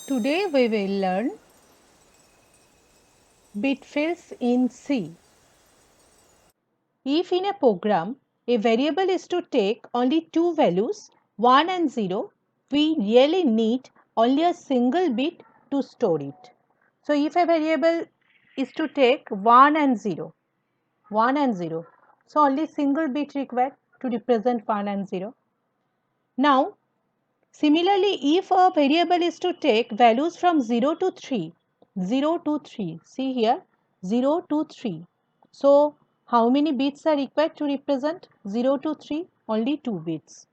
Today we will learn bit fields in C. If in a program a variable is to take only two values 1 and 0, we really need only a single bit to store it. So if a variable is to take 1 and 0, so only single bit required to represent 1 and 0. Now similarly, if a variable is to take values from 0 to 3, see here 0 to 3. So, how many bits are required to represent 0 to 3? Only 2 bits.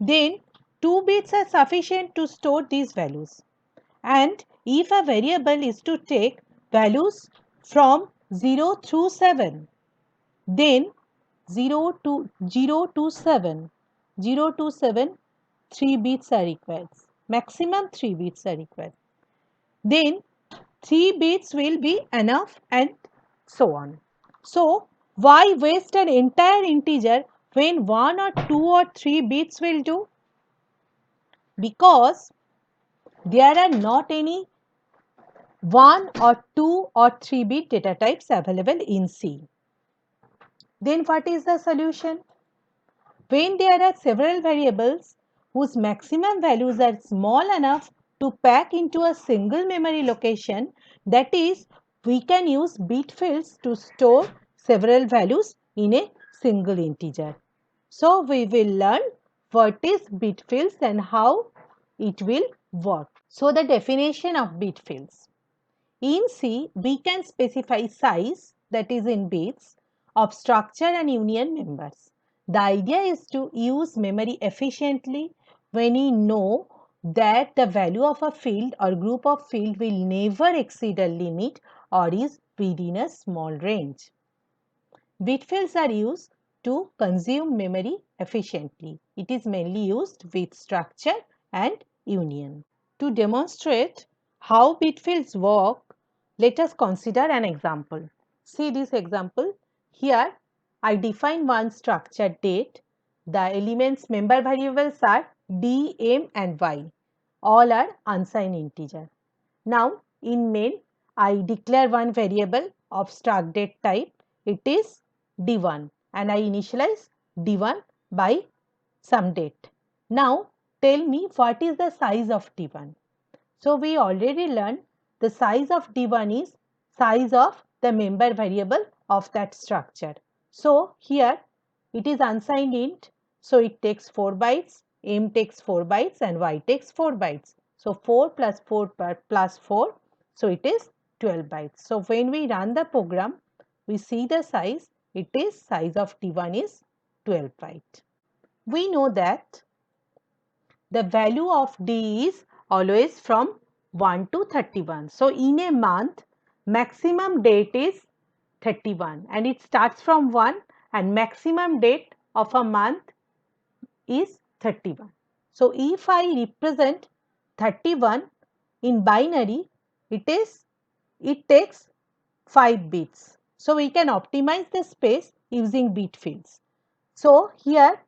Then 2 bits are sufficient to store these values. And if a variable is to take values from 0 through 7, then 0 to 7, 3 bits are required. Maximum 3 bits are required. Then 3 bits will be enough and so on. So, why waste an entire integer when 1 or 2 or 3 bits will do? Because there are not any 1 or 2 or 3 bit data types available in C. Then what is the solution? When there are several variables whose maximum values are small enough to pack into a single memory location, that is, we can use bit fields to store several values in a single integer. So, we will learn what is bit fields and how it will work. So, the definition of bit fields. In C, we can specify size, that is in bits, of structure and union members. The idea is to use memory efficiently when we know that the value of a field or group of field will never exceed a limit or is within a small range. Bit fields are used to consume memory efficiently. It is mainly used with structure and union. To demonstrate how bit fields work, let us consider an example. See this example. Here I define one structure date. The elements member variables are D, M and Y. All are unsigned integer. Now in main I declare one variable of struct date type. It is D1 and I initialize D1 by some date. Now tell me what is the size of D1. So we already learned the size of D1 is size of the member variable of that structure. So here it is unsigned int. So it takes 4 bytes, M takes 4 bytes and Y takes 4 bytes. So 4 plus 4 plus 4. So it is 12 bytes. So when we run the program, we see the size. It is size of D1 is 12 byte. We know that the value of D is always from 1 to 31. So, in a month, maximum date is 31 and it starts from 1 and maximum date of a month is 31. So, if I represent 31 in binary, it takes 5 bits. So, we can optimize the space using bit fields. So, here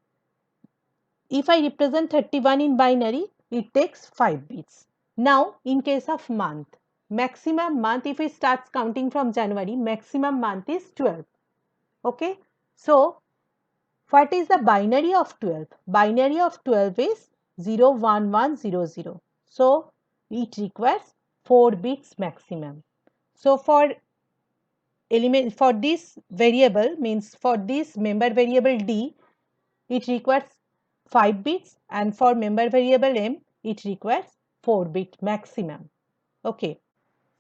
if I represent 31 in binary, it takes 5 bits. Now, in case of month, maximum month, if it starts counting from January, maximum month is 12. Okay. So, what is the binary of 12? Binary of 12 is 01100. So, it requires 4 bits maximum. So, for this variable, means for this member variable D, it requires 5 bits and for member variable M it requires 4 bit maximum. Okay,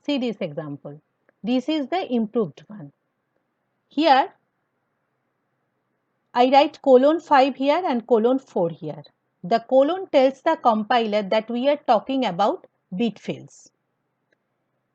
see this example. This is the improved one. Here I write colon 5 here and colon 4 here. The colon tells the compiler that we are talking about bit fields.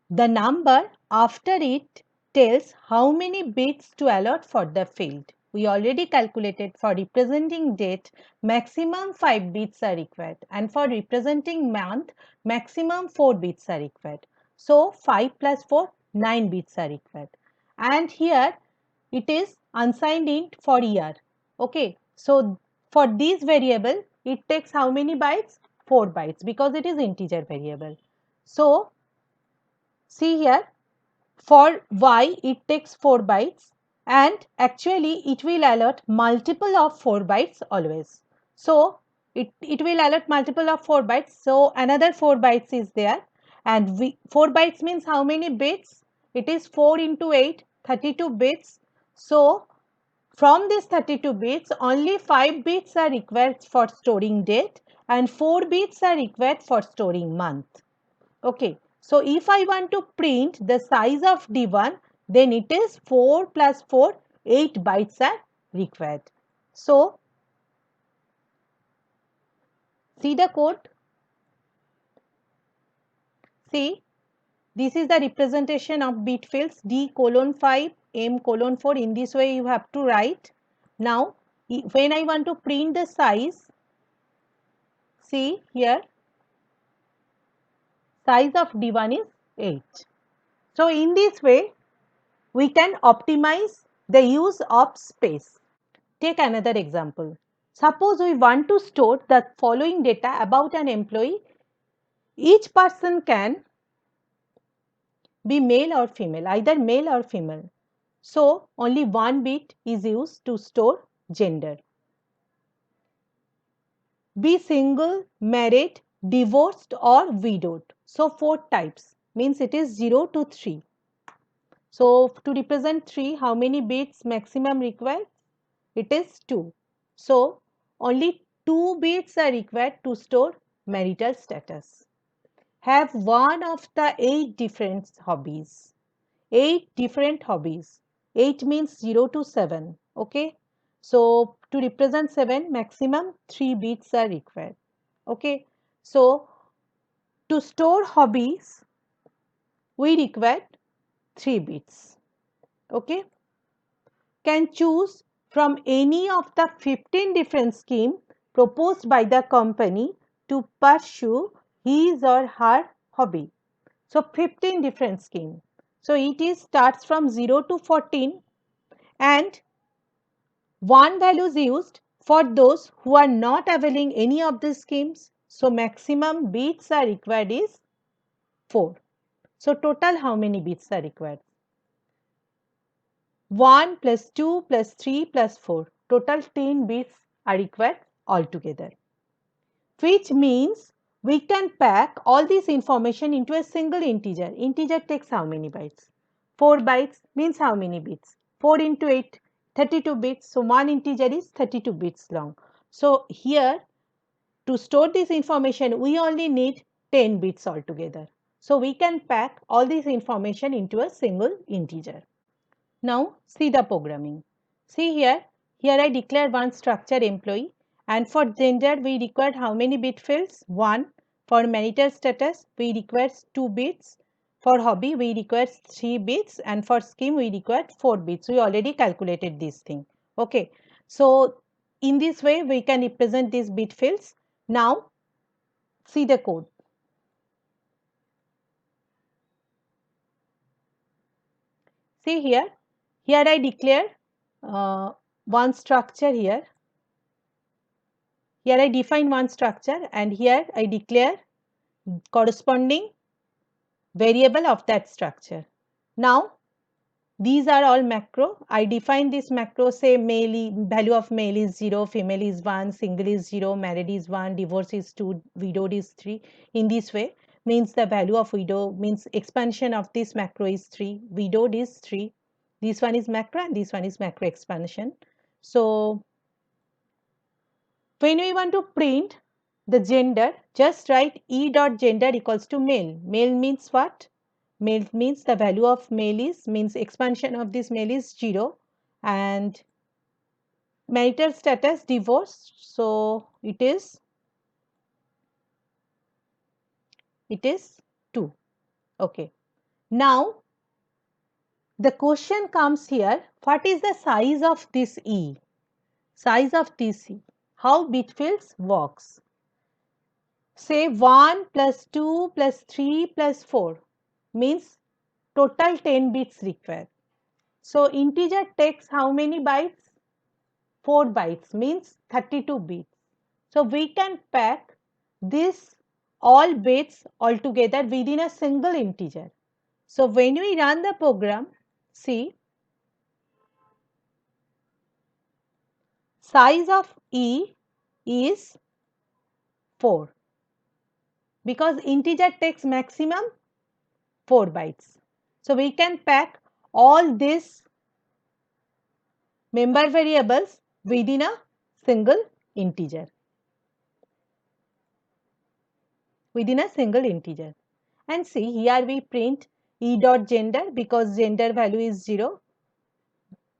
The number after it tells how many bits to allot for the field. We already calculated for representing date, maximum 5 bits are required and for representing month, maximum 4 bits are required. So, 5 plus 4, 9 bits are required. And here it is unsigned int for year. Okay. So, for this variable, it takes how many bytes? 4 bytes because it is integer variable. So see here, for y it takes 4 bytes, and actually it will alert multiple of 4 bytes always. So it will alert multiple of 4 bytes. So another 4 bytes is there, and 4 bytes means how many bits? It is 4 into 8, 32 bits. So from these 32 bits, only 5 bits are required for storing date and 4 bits are required for storing month. Okay, so if I want to print the size of D1, then it is 4 plus 4, 8 bytes are required. So see the code. See, this is the representation of bit fields D colon 5, M colon 4. In this way, you have to write. Now, when I want to print the size, see here, size of D1 is 8. So in this way, we can optimize the use of space. Take another example. Suppose we want to store the following data about an employee. Each person can be male or female, either male or female. So only one bit is used to store gender. Be single, married, divorced or widowed. So 4 types, means it is 0 to 3. So to represent 3, how many bits maximum required? It is 2. So only 2 bits are required to store marital status. Have one of the 8 different hobbies. 8 different hobbies. 8 means 0 to 7. Okay. So to represent 7, maximum 3 bits are required. Okay. So to store hobbies, we require 3 bits. Okay. Can choose from any of the 15 different schemes proposed by the company to pursue his or her hobby. So 15 different schemes. So it is starts from 0 to 14, and one value is used for those who are not availing any of these schemes. So maximum bits are required is 4. So total how many bits are required? 1 plus 2 plus 3 plus 4. Total 10 bits are required altogether. Which means we can pack all this information into a single integer. Integer takes how many bytes? 4 bytes means how many bits? 4 into 8, 32 bits. So one integer is 32 bits long. So here to store this information, we only need 10 bits altogether. So we can pack all this information into a single integer. Now see the programming. See here, I declare one structure employee, and for gender we require how many bit fields? 1. For marital status we require 2 bits. For hobby we require 3 bits, and for scheme we require 4 bits. We already calculated this thing. Okay. So in this way we can represent these bit fields. Now see the code. See here, I declare one structure here. Here I define one structure, and here I declare corresponding variable of that structure. Now these are all macro. I define this macro, say value of male is 0, female is 1, single is 0, married is 1, divorce is 2, widowed is 3. In this way means the value of widow means expansion of this macro is 3, widowed is 3. This one is macro and this one is macro expansion. So when we want to print the gender, just write E dot gender equals to male. Male means what? Male means the value of male is, means expansion of this male is 0, and marital status divorced. So it is 2. Okay. Now the question comes here, what is the size of this E? Size of this E. How bit fields works? Say 1 plus 2 plus 3 plus 4 means total 10 bits required. So integer takes how many bytes? 4 bytes means 32 bits. So we can pack this all bits altogether within a single integer. So when we run the program, see, size of E is 4 because integer takes maximum 4 bytes. So we can pack all these member variables within a single integer. And see, here we print E dot gender because gender value is 0.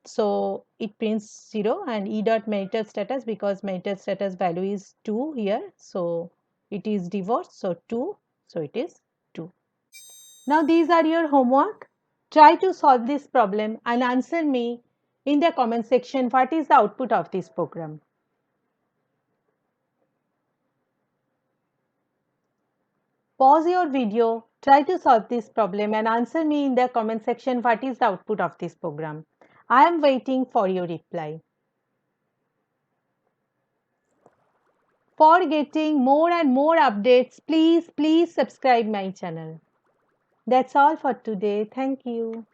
So it prints 0, and E dot marital status because marital status value is 2 here. So it is divorced. So 2. So it is 2. Now these are your homework. Try to solve this problem and answer me in the comment section what is the output of this program. Pause your video, try to solve this problem and answer me in the comment section what is the output of this program. I am waiting for your reply. For getting more and more updates, please subscribe my channel. That's all for today. Thank you.